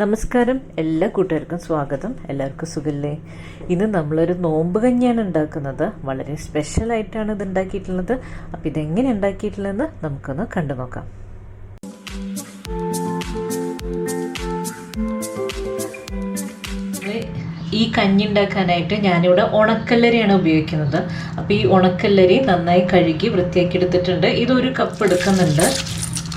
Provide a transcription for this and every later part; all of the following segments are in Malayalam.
നമസ്കാരം, എല്ലാ കൂട്ടുകാർക്കും സ്വാഗതം. എല്ലാവർക്കും സുഖല്ലേ? ഇന്ന് നമ്മളൊരു നോമ്പ് കഞ്ഞിയാണ് ഉണ്ടാക്കുന്നത്. വളരെ സ്പെഷ്യലായിട്ടാണ് ഇത് ഉണ്ടാക്കിയിട്ടുള്ളത്. അപ്പോൾ ഇതെങ്ങനെ ഉണ്ടാക്കിയിട്ടുള്ളതെന്ന് നമുക്കൊന്ന് കണ്ടു നോക്കാം. ഈ കഞ്ഞി ഉണ്ടാക്കാനായിട്ട് ഞാനിവിടെ ഉണക്കല്ലരിയാണ് ഉപയോഗിക്കുന്നത്. അപ്പോൾ ഈ ഉണക്കല്ലരി നന്നായി കഴുകി വൃത്തിയാക്കി എടുത്തിട്ടുണ്ട്. ഇതൊരു കപ്പ് എടുക്കുന്നുണ്ട്.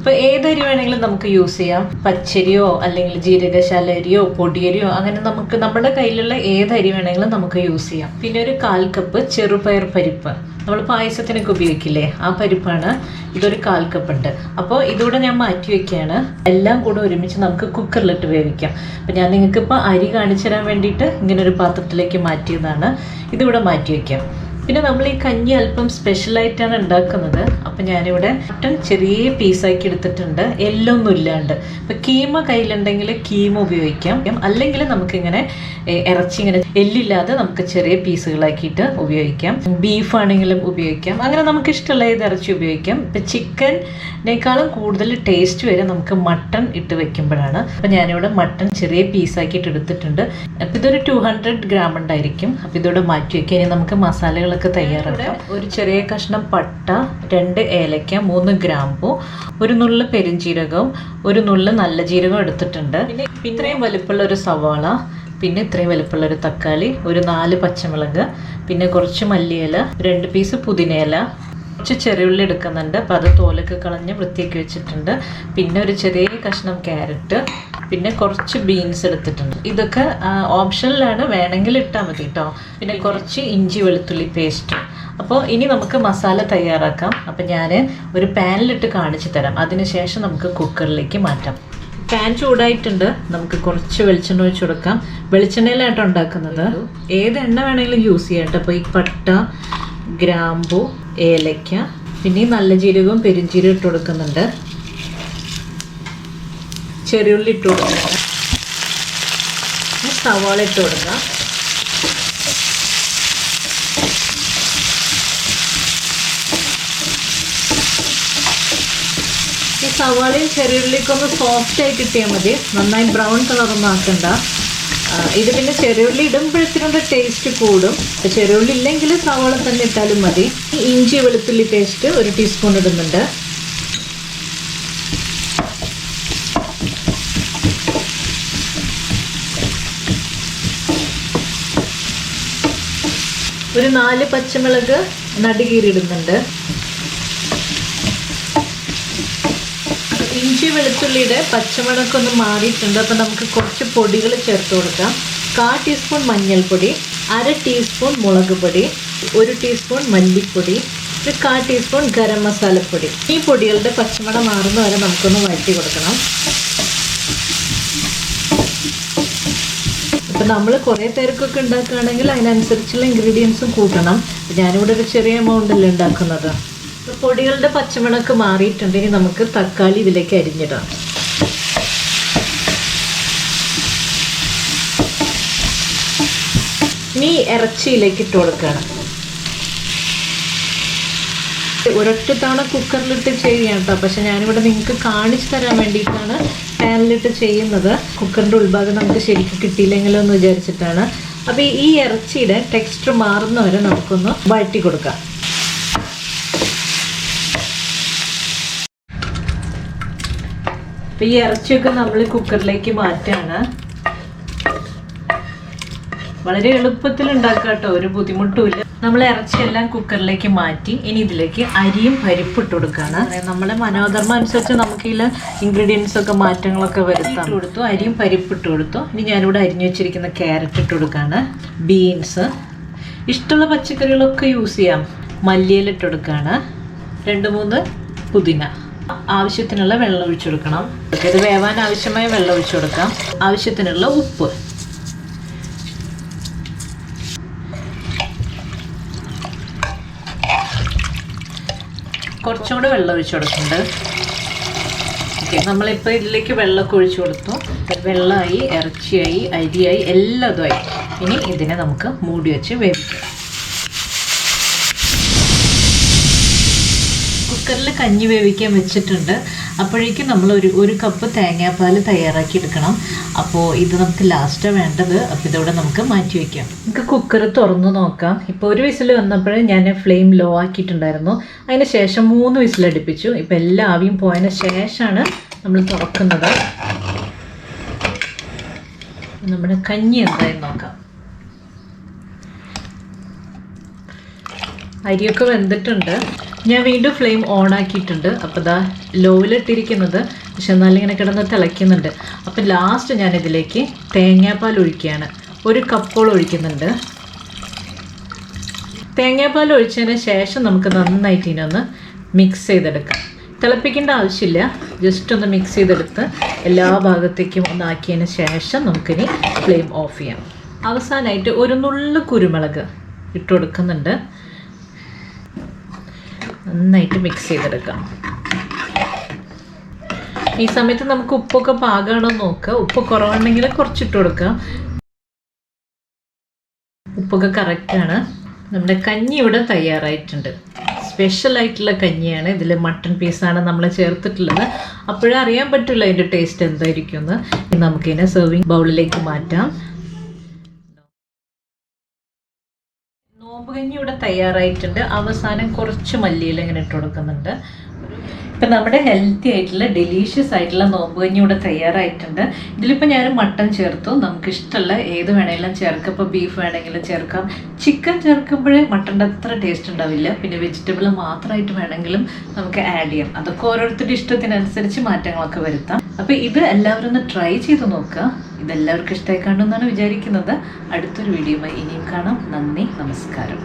അപ്പോൾ ഏതരി വേണമെങ്കിലും നമുക്ക് യൂസ് ചെയ്യാം. പച്ചരിയോ അല്ലെങ്കിൽ ജീരകശാല അരിയോ പൊടിയരിയോ അങ്ങനെ നമുക്ക് നമ്മുടെ കയ്യിലുള്ള ഏതരി വേണമെങ്കിലും നമുക്ക് യൂസ് ചെയ്യാം. പിന്നെ ഒരു 1/4 കപ്പ് ചെറുപയർ പരിപ്പ്, നമ്മൾ പായസത്തിനൊക്കെ ഉപയോഗിക്കില്ലേ, ആ പരിപ്പാണ്. ഇതൊരു 1/4 കപ്പ് ഉണ്ട്. അപ്പോൾ ഇതൂടെ ഞാൻ മാറ്റി വയ്ക്കുകയാണ്. എല്ലാം കൂടെ ഒരുമിച്ച് നമുക്ക് കുക്കറിലിട്ട് വേവിക്കാം. അപ്പോൾ ഞാൻ നിങ്ങൾക്കിപ്പോൾ അരി കാണിച്ചു തരാൻ വേണ്ടിയിട്ട് ഇങ്ങനൊരു പാത്രത്തിലേക്ക് മാറ്റിയതാണ്. ഇതിവിടെ മാറ്റി വയ്ക്കാം. പിന്നെ നമ്മൾ ഈ കഞ്ഞി അല്പം സ്പെഷ്യലായിട്ടാണ് ഉണ്ടാക്കുന്നത്. അപ്പം ഞാനിവിടെ മട്ടൺ ചെറിയ പീസാക്കി എടുത്തിട്ടുണ്ട്, എല്ലൊന്നും ഇല്ലാണ്ട്. ഇപ്പം കീമ കയ്യിലുണ്ടെങ്കിൽ കീമ ഉപയോഗിക്കാം, അല്ലെങ്കിൽ നമുക്കിങ്ങനെ ഇറച്ചി ഇങ്ങനെ എല്ലില്ലാതെ നമുക്ക് ചെറിയ പീസുകളാക്കിയിട്ട് ഉപയോഗിക്കാം. ബീഫ് ആണെങ്കിലും ഉപയോഗിക്കാം. അങ്ങനെ നമുക്ക് ഇഷ്ടമുള്ള ഏത് ഇറച്ചി ഉപയോഗിക്കാം. ഇപ്പം ചിക്കനേക്കാളും കൂടുതൽ ടേസ്റ്റ് വരെ നമുക്ക് മട്ടൺ ഇട്ട് വെക്കുമ്പോഴാണ്. അപ്പം ഞാനിവിടെ മട്ടൺ ചെറിയ പീസാക്കിയിട്ട് എടുത്തിട്ടുണ്ട്. അപ്പം ഇതൊരു 200 ഗ്രാം ഉണ്ടായിരിക്കും. അപ്പം ഇതോടെ മാറ്റി വയ്ക്കുക. ഇനി നമുക്ക് മസാലകളൊക്കെ തയ്യാറാക്കാം. ഒരു ചെറിയ കഷ്ണം പട്ട, 2 ഏലക്ക, 3 ഗ്രാമ്പൂ, ഒരു നുള്ള് പെരുംജീരകവും ഒരു നുള്ള് നല്ല ജീരകം എടുത്തിട്ടുണ്ട്. പിന്നെ ഇത്രയും വലുപ്പമുള്ള ഒരു സവാള, പിന്നെ ഇത്രയും വലുപ്പമുള്ള ഒരു തക്കാളി, ഒരു 4 പച്ചമുളക്, പിന്നെ കുറച്ച് മല്ലിയില, 2 പീസ് പുതിനയില, കുറച്ച് ചെറിയുള്ളി എടുക്കുന്നുണ്ട്. അപ്പോൾ അത് തോലൊക്കെ കളഞ്ഞ് വൃത്തിയാക്കി വെച്ചിട്ടുണ്ട്. പിന്നെ ഒരു ചെറിയ കഷ്ണം ക്യാരറ്റ്, പിന്നെ കുറച്ച് ബീൻസ് എടുത്തിട്ടുണ്ട്. ഇതൊക്കെ ഓപ്ഷനിലാണ്, വേണമെങ്കിൽ ഇട്ടാൽ മതി കേട്ടോ. പിന്നെ കുറച്ച് ഇഞ്ചി വെളുത്തുള്ളി പേസ്റ്റ്. അപ്പോൾ ഇനി നമുക്ക് മസാല തയ്യാറാക്കാം. അപ്പം ഞാൻ ഒരു പാനിലിട്ട് കാണിച്ചു തരാം. അതിനുശേഷം നമുക്ക് കുക്കറിലേക്ക് മാറ്റാം. പാൻ ചൂടായിട്ടുണ്ട്. നമുക്ക് കുറച്ച് വെളിച്ചെണ്ണ ഒഴിച്ച് കൊടുക്കാം. വെളിച്ചെണ്ണയിലായിട്ട് ഉണ്ടാക്കുന്നത്. ഏത് എണ്ണ വേണമെങ്കിലും യൂസ് ചെയ്യാം കേട്ടോ. അപ്പോൾ ഈ പട്ട, ഗ്രാമ്പു, ഏലക്ക, പിന്നെ നല്ല ജീരകവും പെരുംജീരകം ഇട്ട് കൊടുക്കുന്നുണ്ട്. ചെറിയുള്ളി ഇട്ട് കൊടുക്കുക, സവാള ഇട്ട് കൊടുക്കുക. ഈ സവാളയും ചെറിയുള്ളിയൊക്കെ ഒന്ന് സോഫ്റ്റായി കിട്ടിയാൽ മതി. നന്നായി ബ്രൗൺ കളറൊന്നും ആക്കണ്ട. ഇത് പിന്നെ ചെറിയുള്ളി ഇടുമ്പോഴത്തേനുള്ള ടേസ്റ്റ് കൂടും. ചെറിയുള്ളി ഇല്ലെങ്കിൽ സവാള തന്നെ ഇട്ടാലും മതി. ഇഞ്ചി വെളുത്തുള്ളി പേസ്റ്റ് 1 ടീസ്പൂൺ ഇടുന്നുണ്ട്. ഒരു 4 പച്ചമുളക് നടുകീറിടുന്നുണ്ട്. ഇഞ്ചി വെളുത്തുള്ളിയുടെ പച്ചമുളകൊന്ന് മാറിയിട്ടുണ്ട്. അപ്പോൾ നമുക്ക് കുറച്ച് പൊടികൾ ചേർത്ത് കൊടുക്കാം. 1/4 ടീസ്പൂൺ മഞ്ഞൾപ്പൊടി, 1/2 ടീസ്പൂൺ മുളക് പൊടി, 1 ടീസ്പൂൺ മല്ലിപ്പൊടി, ഒരു 1/4 ടീസ്പൂൺ ഗരം മസാലപ്പൊടി. ഈ പൊടികളുടെ പച്ചമണം മാറുന്ന വരെ നമുക്കൊന്ന് വഴറ്റി കൊടുക്കണം. അപ്പം നമ്മൾ കുറേ പേർക്കൊക്കെ ഉണ്ടാക്കുകയാണെങ്കിൽ അതിനനുസരിച്ചുള്ള ഇൻഗ്രീഡിയൻസും കൂട്ടണം. ഞാനിവിടെ ഒരു ചെറിയ എമൗണ്ടല്ലേ ഉണ്ടാക്കുന്നത്. പൊടികളുടെ പച്ചമണക്ക് മാറിയിട്ടുണ്ട്. ഇനി നമുക്ക് തക്കാളി ഇതിലേക്ക് അരിഞ്ഞിടാം. ഇനി ഇറച്ചിയിലേക്ക് ഇട്ട് കൊടുക്കണം. ഒരൊറ്റ തവണ കുക്കറിലിട്ട് ചെയ്യാം കേട്ടോ. പക്ഷെ ഞാനിവിടെ നിങ്ങൾക്ക് കാണിച്ചു തരാൻ വേണ്ടിയിട്ടാണ് പാനിലിട്ട് ചെയ്യുന്നത്. കുക്കറിൻ്റെ ഉൾഭാഗം നമുക്ക് ശരിക്കും കിട്ടിയില്ലെങ്കിലോ എന്ന് വിചാരിച്ചിട്ടാണ്. അപ്പോൾ ഈ ഇറച്ചിയുടെ ടെക്സ്ചർ മാറുന്നവരെ നമുക്കൊന്ന് വഴറ്റി കൊടുക്കാം. അപ്പോൾ ഈ ഇറച്ചിയൊക്കെ നമ്മൾ കുക്കറിലേക്ക് മാറ്റാണ്. വളരെ എളുപ്പത്തിൽ ഉണ്ടാക്കാം കേട്ടോ, ഒരു ബുദ്ധിമുട്ടുമില്ല. നമ്മൾ ഇറച്ചിയെല്ലാം കുക്കറിലേക്ക് മാറ്റി. ഇനി ഇതിലേക്ക് അരിയും പരിപ്പ് ഇട്ട് കൊടുക്കുകയാണ്. നമ്മുടെ മനോധർമ്മം അനുസരിച്ച് നമുക്ക് ഇതിൽ ഇൻഗ്രീഡിയൻസ് ഒക്കെ മാറ്റങ്ങളൊക്കെ വരുത്താൻ കൊടുത്തു. അരിയും പരിപ്പ് ഇട്ട് കൊടുത്തു. ഇനി ഞാനിവിടെ അരിഞ്ഞു വെച്ചിരിക്കുന്ന ക്യാരറ്റ് ഇട്ട് കൊടുക്കുകയാണ്. ബീൻസ്, ഇഷ്ടമുള്ള പച്ചക്കറികളൊക്കെ യൂസ് ചെയ്യാം. മല്ലിയില ഇട്ട് കൊടുക്കുകയാണ്. 2-3 പുതിന. ആവശ്യത്തിനുള്ള വെള്ളം ഒഴിച്ചു കൊടുക്കണം. ഇത് വേവാൻ ആവശ്യമായ വെള്ളം ഒഴിച്ചു കൊടുക്കാം. ആവശ്യത്തിനുള്ള ഉപ്പ്, കുറച്ചും കൂടെ വെള്ളം ഒഴിച്ചു കൊടുക്കുന്നുണ്ട്. ഓക്കെ, നമ്മളിപ്പോൾ ഇതിലേക്ക് വെള്ളമൊക്കെ ഒഴിച്ചു കൊടുത്തു. വെള്ളമായി, ഇറച്ചിയായി, അരിയായി, എല്ലാതുമായി. ഇനി ഇതിനെ നമുക്ക് മൂടി വെച്ച് വേവിക്കാം. കുക്കറിൽ കഞ്ഞി വേവിക്കാൻ വെച്ചിട്ടുണ്ട്. അപ്പോഴേക്കും നമ്മൾ ഒരു കപ്പ് തേങ്ങാപ്പാൽ തയ്യാറാക്കി എടുക്കണം. അപ്പോൾ ഇത് നമുക്ക് ലാസ്റ്റ് വേണ്ടത്. അപ്പോൾ ഇതോടെ നമുക്ക് മാറ്റി വയ്ക്കാം. നമുക്ക് കുക്കർ തുറന്ന് നോക്കാം. ഇപ്പോൾ ഒരു വിസിൽ വന്നപ്പോഴേ ഞാൻ ഫ്ലെയിം ലോ ആക്കിയിട്ടുണ്ടായിരുന്നു. അതിന് ശേഷം 3 വിസിലടുപ്പിച്ചു. ഇപ്പോൾ എല്ലാ ആവിയും പോയതിന് ശേഷമാണ് നമ്മൾ തുറക്കുന്നത്. നമ്മുടെ കഞ്ഞി എന്തായാലും നോക്കാം. അരിയൊക്കെ വെന്തിട്ടുണ്ട്. ഞാൻ വീണ്ടും ഫ്ലെയിം ഓൺ ആക്കിയിട്ടുണ്ട്. അപ്പോൾ ഇതാ ലോയിലിട്ടിരിക്കുന്നത്, പക്ഷെ എന്നാലും ഇങ്ങനെ കിടന്ന് തിളയ്ക്കുന്നുണ്ട്. അപ്പോൾ ലാസ്റ്റ് ഞാനിതിലേക്ക് തേങ്ങാപ്പാൽ ഒഴിക്കുകയാണ്. 1 കപ്പോളം ഒഴിക്കുന്നുണ്ട്. തേങ്ങാപ്പാൽ ഒഴിച്ചതിന് ശേഷം നമുക്ക് നന്നായിട്ട് ഇതിനൊന്ന് മിക്സ് ചെയ്തെടുക്കാം. തിളപ്പിക്കേണ്ട ആവശ്യമില്ല, ജസ്റ്റ് ഒന്ന് മിക്സ് ചെയ്തെടുത്ത് എല്ലാ ഭാഗത്തേക്കും ഒന്ന് ആക്കിയതിന് ശേഷം നമുക്കിനി ഫ്ലെയിം ഓഫ് ചെയ്യാം. അവസാനമായിട്ട് 1 നുള്ളു കുരുമുളക് ഇട്ട് കൊടുക്കുന്നുണ്ട്. നന്നായിട്ട് മിക്സ് ചെയ്തെടുക്കാം. ഈ സമയത്ത് നമുക്ക് ഉപ്പൊക്കെ പാകമാണോ നോക്കുക. ഉപ്പ് കുറവുണ്ടെങ്കിൽ കുറച്ചിട്ട് കൊടുക്കുക. ഉപ്പൊക്കെ കറക്റ്റാണ്. നമ്മുടെ കഞ്ഞി ഇവിടെ തയ്യാറായിട്ടുണ്ട്. സ്പെഷ്യലായിട്ടുള്ള കഞ്ഞിയാണ്. ഇതിൽ മട്ടൺ പീസാണ് നമ്മൾ ചേർത്തിട്ടുള്ളത്. അപ്പോഴേ അറിയാൻ പറ്റില്ല അതിൻ്റെ ടേസ്റ്റ് എന്തായിരിക്കും എന്ന്. നമുക്കിതിനെ സെർവിങ് ബൗളിലേക്ക് മാറ്റാം. നോമ്പ് കഞ്ഞി ഇവിടെ തയ്യാറായിട്ടുണ്ട്. അവസാനം കുറച്ച് മല്ലിയില ഇങ്ങനെ ഇട്ട് കൊടുക്കുന്നുണ്ട്. ഇപ്പം നമ്മുടെ ഹെൽത്തി ആയിട്ടുള്ള ഡെലീഷ്യസ് ആയിട്ടുള്ള നോമ്പ് കഞ്ഞി ഇവിടെ തയ്യാറായിട്ടുണ്ട്. ഇതിലിപ്പോൾ ഞാൻ മട്ടൺ ചേർത്തു. നമുക്ക് ഇഷ്ടമുള്ള ഏത് വേണമെങ്കിലും ചേർക്കാം. ഇപ്പോൾ ബീഫ് വേണമെങ്കിലും ചേർക്കാം. ചിക്കൻ ചേർക്കുമ്പോഴേ മട്ടൻ്റെ അത്ര ടേസ്റ്റ് ഉണ്ടാവില്ല. പിന്നെ വെജിറ്റബിൾ മാത്രമായിട്ട് വേണമെങ്കിലും നമുക്ക് ആഡ് ചെയ്യാം. അതൊക്കെ ഓരോരുത്തരുടെ ഇഷ്ടത്തിനനുസരിച്ച് മാറ്റങ്ങളൊക്കെ വരുത്താം. അപ്പോൾ ഇത് എല്ലാവരും ഒന്ന് ട്രൈ ചെയ്ത് നോക്കുക. ഇതെല്ലാവർക്കും ഇഷ്ടമായി കാണുമെന്നാണ് വിചാരിക്കുന്നത്. അടുത്തൊരു വീഡിയോയുമായി ഇനിയും കാണാം. നന്ദി, നമസ്കാരം.